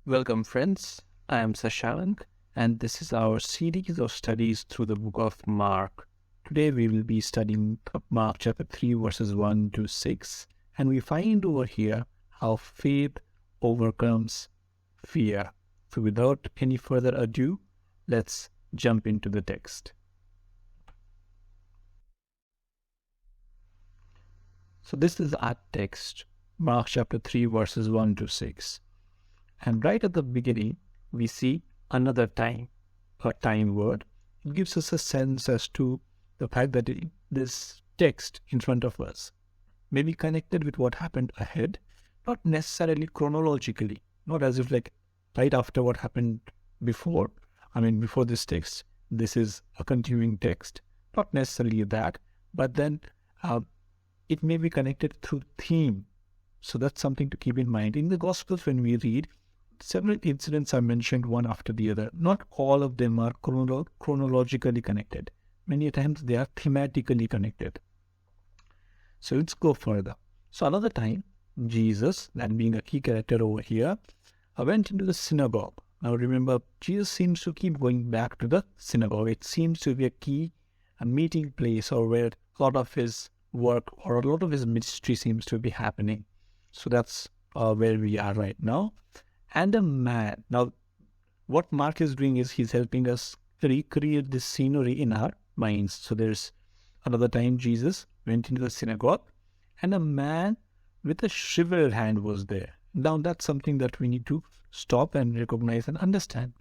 Welcome, friends. I am Sashank, and this is our series of studies through the book of Mark. Today we will be studying Mark chapter 3, verses 1 to 6, and we find over here how faith overcomes fear. So without any further ado, let's jump into the text. So this is our text, Mark chapter 3, verses 1 to 6. And right at the beginning, we see another time, a time word. It gives us a sense as to the fact that this text in front of us may be connected with what happened ahead, not necessarily chronologically, not as if like right after what happened before. Before this text, this is a continuing text. Not necessarily that, but then it may be connected through theme. So that's something to keep in mind. In the Gospels, when we read, several incidents are mentioned one after the other. Not all of them are chronologically connected. Many times they are thematically connected. So let's go further. So another time, Jesus, that being a key character over here, went into the synagogue. Now remember, Jesus seems to keep going back to the synagogue. It seems to be a meeting place, or where a lot of his work or a lot of his ministry seems to be happening. So that's where we are right now. And a man. Now, what Mark is doing is he's helping us recreate this scenery in our minds. So there's another time Jesus went into the synagogue, and a man with a shriveled hand was there. Now, that's something that we need to stop and recognize and understand.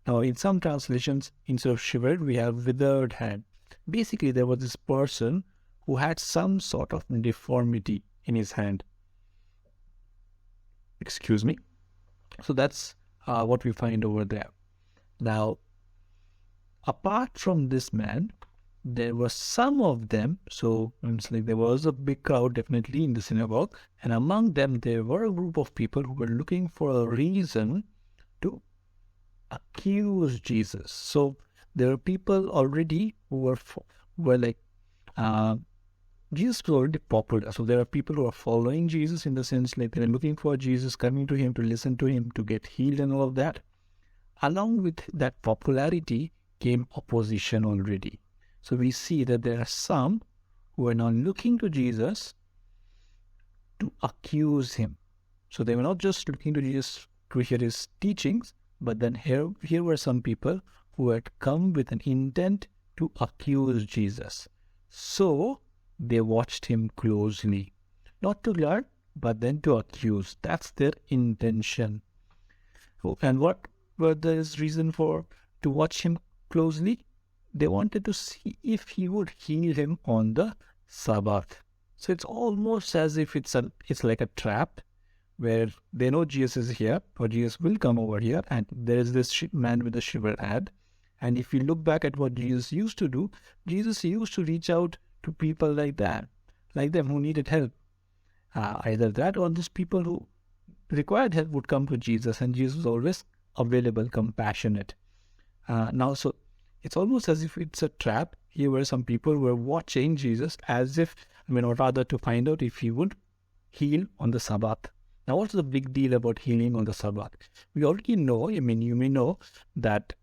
Now, in some translations, instead of shriveled, we have withered hand. Basically, there was this person who had some sort of deformity in his hand. Excuse me. So that's what we find over there. Now, apart from this man, there were some of them. So it's like there was a big crowd definitely in the synagogue. And among them, there were a group of people who were looking for a reason to accuse Jesus. So there were people already who were like, Jesus was already popular. So there are people who are following Jesus, in the sense like they're looking for Jesus, coming to him, to listen to him, to get healed and all of that. Along with that popularity came opposition already. So we see that there are some who are now looking to Jesus to accuse him. So they were not just looking to Jesus to hear his teachings, but then here were some people who had come with an intent to accuse Jesus. So they watched him closely, not to learn, but then to accuse. That's their intention. And what were the reason to watch him closely? They wanted to see if he would heal him on the Sabbath. So it's almost as if it's like a trap, where they know Jesus is here, or Jesus will come over here, and there is this man with a shriveled hand. And if you look back at what Jesus used to do, Jesus used to reach out to people like them who needed help. Either that, or these people who required help would come to Jesus, and Jesus was always available, compassionate. So it's almost as if it's a trap. Here were some people who were watching Jesus as if, or rather to find out if he would heal on the Sabbath. Now, what's the big deal about healing on the Sabbath? We already know, you may know that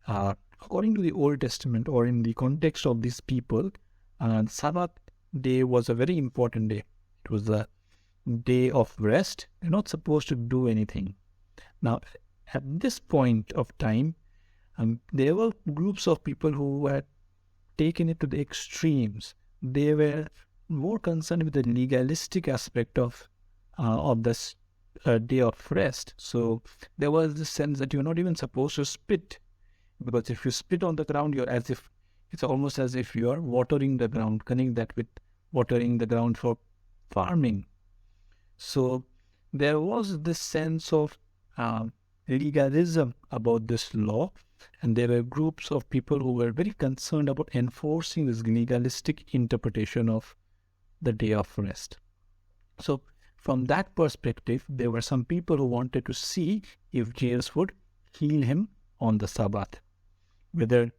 according to the Old Testament, or in the context of these people, Sabbath day was a very important day. It was a day of rest. They're not supposed to do anything. Now, at this point of time, there were groups of people who had taken it to the extremes. They were more concerned with the legalistic aspect of this day of rest. So there was this sense that you're not even supposed to spit, because if you spit on the ground, it's almost as if you are watering the ground, connecting that with watering the ground for farming. So there was this sense of legalism about this law, and there were groups of people who were very concerned about enforcing this legalistic interpretation of the day of rest. So from that perspective, there were some people who wanted to see if Jesus would heal him on the Sabbath, whether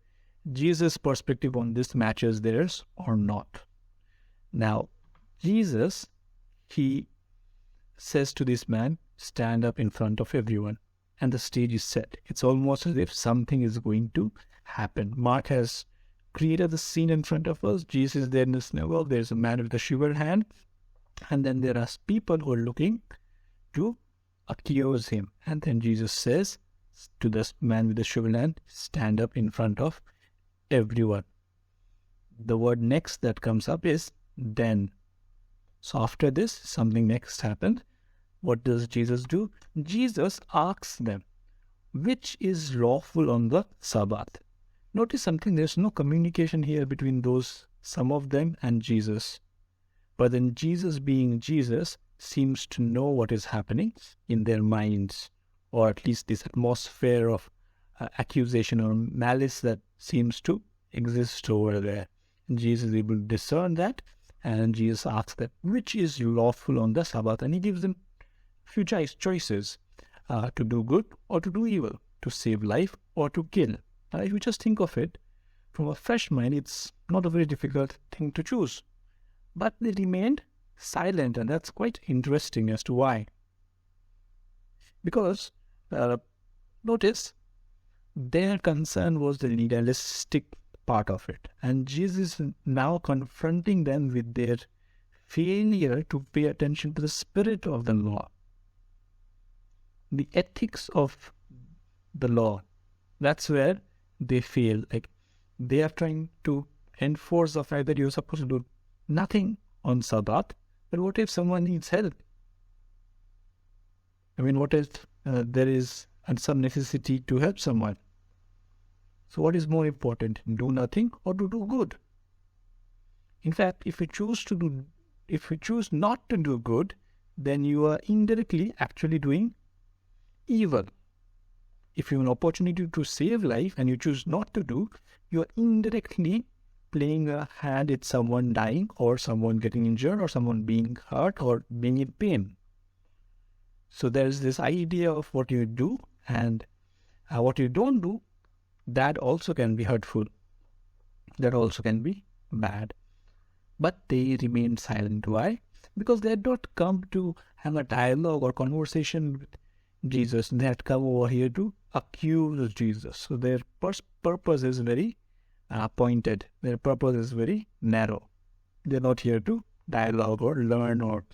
Jesus' perspective on this matches theirs or not. Now, Jesus, he says to this man, stand up in front of everyone. and the stage is set. It's almost as if something is going to happen. Mark has created the scene in front of us. Jesus is there in the synagogue. There's a man with a shivered hand. And then there are people who are looking to accuse him. And then Jesus says to this man with the shivered hand, stand up in front of everyone. The word next that comes up is then. So after this, something next happened. What does Jesus do? Jesus asks them, which is lawful on the Sabbath? Notice something, there's no communication here between some of them and Jesus. But then Jesus, being Jesus, seems to know what is happening in their minds, or at least this atmosphere of accusation or malice that seems to exist over there. And Jesus is able to discern that, and Jesus asks them, which is lawful on the Sabbath? And he gives them few choices, to do good or to do evil, to save life or to kill. Now, if you just think of it from a fresh mind, it's not a very difficult thing to choose. But they remained silent, and that's quite interesting as to why. Because, notice, their concern was the legalistic part of it. And Jesus is now confronting them with their failure to pay attention to the spirit of the law. The ethics of the law, that's where they fail. Like, they are trying to enforce the fact that you're supposed to do nothing on Sabbath. But what if someone needs help? I mean, what if there is some necessity to help someone? So what is more important, do nothing or to do good? In fact, if you choose not to do good, then you are indirectly actually doing evil. If you have an opportunity to save life and you choose not to do, you are indirectly playing a hand at someone dying or someone getting injured or someone being hurt or being in pain. So there's this idea of what you do and what you don't do, that also can be hurtful. That also can be bad. But they remain silent. Why? Because they had not come to have a dialogue or conversation with Jesus. They had come over here to accuse Jesus. So their purpose is very pointed. Their purpose is very narrow. They're not here to dialogue or learn or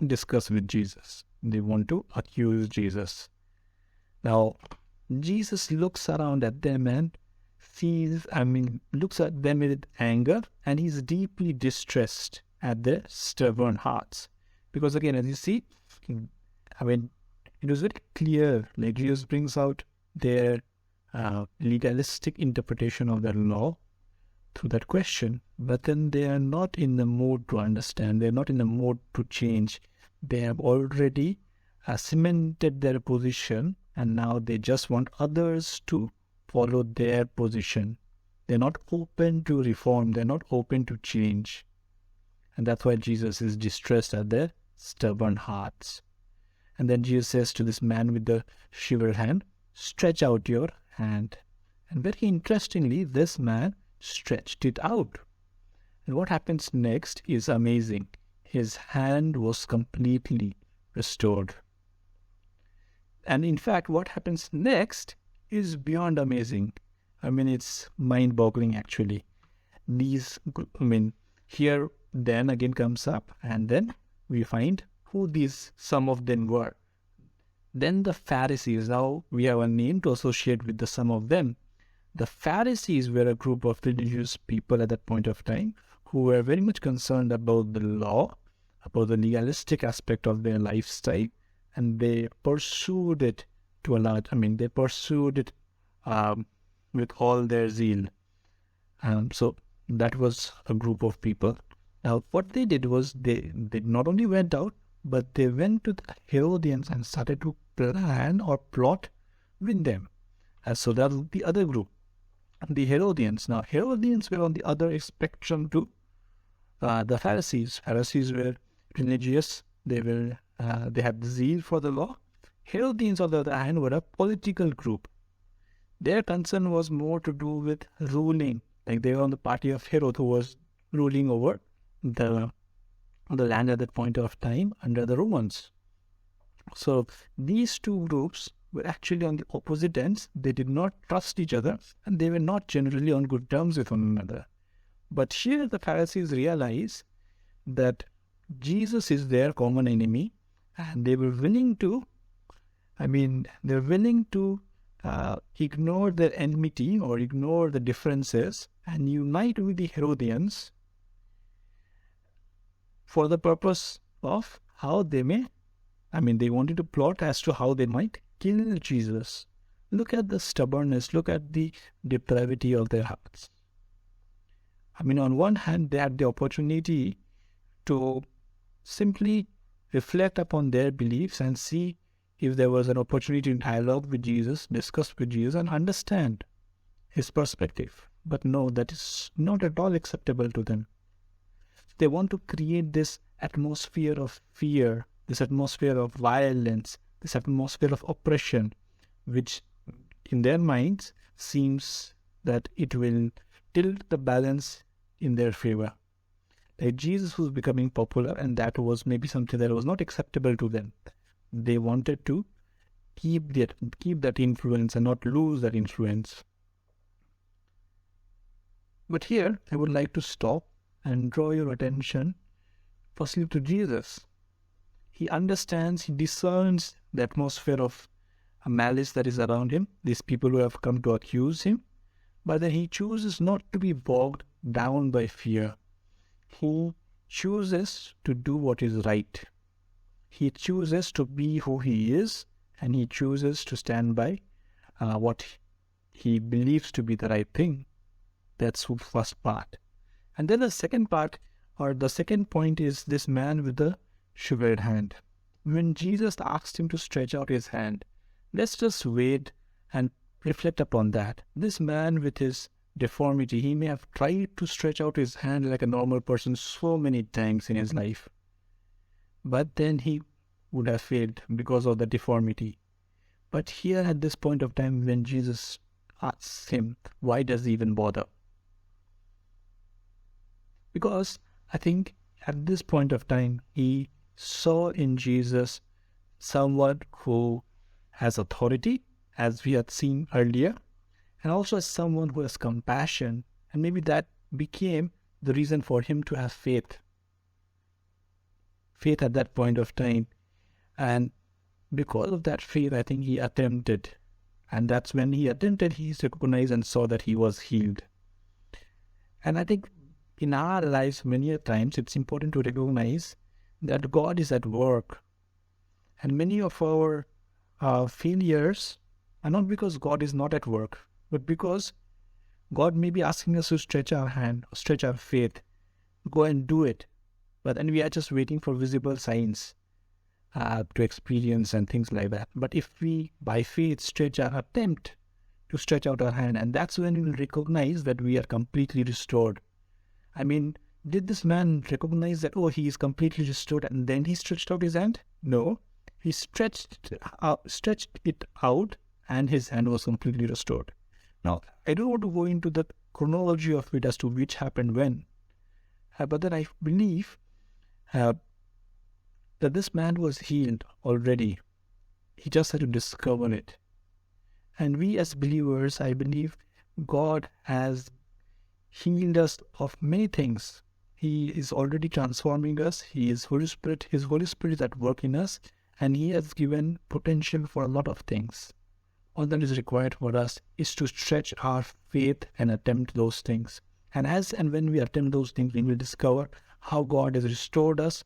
discuss with Jesus. They want to accuse Jesus. Now, Jesus looks around at them and looks at them with anger, and he's deeply distressed at their stubborn hearts. Because again, as you see, it was very clear, like Jesus brings out their legalistic interpretation of the law through that question, but then they are not in the mood to understand, they're not in the mood to change. They have already cemented their position, and now they just want others to follow their position. They're not open to reform, they're not open to change. And that's why Jesus is distressed at their stubborn hearts. And then Jesus says to this man with the shivered hand, stretch out your hand. And very interestingly, this man stretched it out. And what happens next is amazing. His hand was completely restored. And in fact, what happens next is beyond amazing. It's mind-boggling actually. Here then again comes up, and then we find who some of them were. Then the Pharisees, now we have a name to associate with some of them. The Pharisees were a group of religious people at that point of time who were very much concerned about the law, about the legalistic aspect of their lifestyle, and they pursued it to a large, they pursued it with all their zeal. So that was a group of people. Now what they did was they not only went out, but they went to the Herodians and started to plan or plot with them. So that was the other group, the Herodians. Now Herodians were on the other spectrum to the Pharisees. Pharisees were religious. They had zeal for the law. Herodians, on the other hand, were a political group. Their concern was more to do with ruling. Like they were on the party of Herod, who was ruling over the land at that point of time under the Romans. So these two groups were actually on the opposite ends. They did not trust each other, and they were not generally on good terms with one another. But here the Pharisees realize that Jesus is their common enemy, and they were willing to, ignore their enmity or ignore the differences and unite with the Herodians for the purpose of how they they wanted to plot as to how they might kill Jesus. Look at the stubbornness, look at the depravity of their hearts. On one hand, they had the opportunity to simply reflect upon their beliefs and see if there was an opportunity to dialogue with Jesus, discuss with Jesus, and understand his perspective. But no, that is not at all acceptable to them. They want to create this atmosphere of fear, this atmosphere of violence, this atmosphere of oppression, which in their minds seems that it will tilt the balance in their favor. Like Jesus was becoming popular, and that was maybe something that was not acceptable to them. They wanted to keep that influence and not lose that influence. But here, I would like to stop and draw your attention firstly to Jesus. He understands, he discerns the atmosphere of a malice that is around him, these people who have come to accuse him, but then he chooses not to be bogged down by fear. He chooses to do what is right. He chooses to be who he is, and he chooses to stand by what he believes to be the right thing. That's the first part. And then the second part, or the second point, is this man with the shivered hand. When Jesus asked him to stretch out his hand, let's just wait and reflect upon that. This man with his deformity, he may have tried to stretch out his hand like a normal person so many times in his life. But then he would have failed because of the deformity. But here at this point of time, when Jesus asks him, why does he even bother? Because I think at this point of time, he saw in Jesus someone who has authority, as we had seen earlier, and also as someone who has compassion, and maybe that became the reason for him to have faith. Faith at that point of time. And because of that faith, I think he attempted. And that's when he attempted, he recognized and saw that he was healed. And I think in our lives, many times, it's important to recognize that God is at work. And many of our failures are not because God is not at work, but because God may be asking us to stretch our hand, stretch our faith, go and do it. But then we are just waiting for visible signs to experience and things like that. But if we, by faith, attempt to stretch out our hand, and that's when we will recognize that we are completely restored. Did this man recognize that, he is completely restored, and then he stretched out his hand? No. He stretched it out, and his hand was completely restored. Now, I don't want to go into the chronology of it as to which happened when. But then I believe that this man was healed already. He just had to discover it. And we as believers, I believe God has healed us of many things. He is already transforming us. His Holy Spirit is at work in us, and He has given potential for a lot of things. All that is required for us is to stretch our faith and attempt those things. And as and when we attempt those things, we will discover how God has restored us,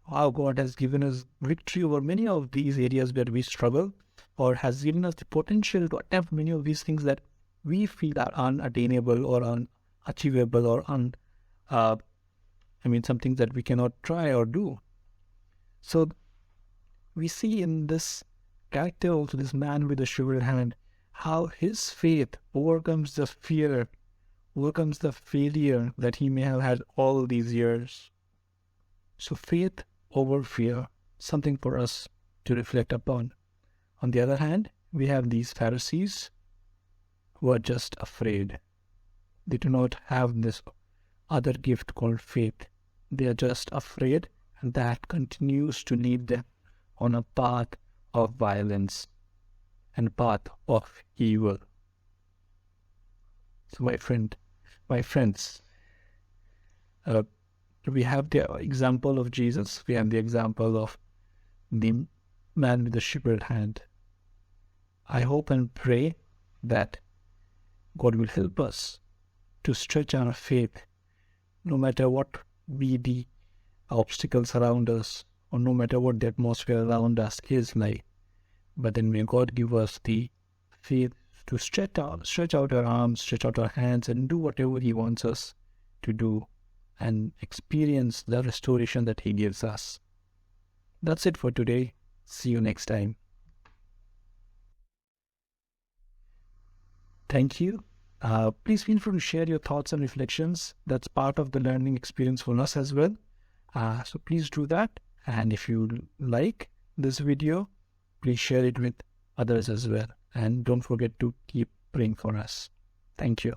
how God has given us victory over many of these areas where we struggle, or has given us the potential to attempt many of these things that we feel are unattainable or unachievable or some things that we cannot try or do. So we see in this character also, this man with the shriveled hand, how his faith overcomes the fear, overcomes the failure that he may have had all these years. So faith over fear, something for us to reflect upon. On the other hand, we have these Pharisees who are just afraid. They do not have this other gift called faith. They are just afraid, and that continues to lead them on a path of violence. and path of evil. So my friends, we have the example of Jesus. We have the example of the man with the shepherd hand. I hope and pray that God will help us to stretch our faith, no matter what be the obstacles around us, or no matter what the atmosphere around us is like. But then may God give us the faith to stretch out our arms, stretch out our hands, and do whatever He wants us to do, and experience the restoration that He gives us. That's it for today. See you next time. Thank you. Please feel free to share your thoughts and reflections. That's part of the learning experience for us as well. So please do that. And if you like this video, please share it with others as well. And don't forget to keep praying for us. Thank you.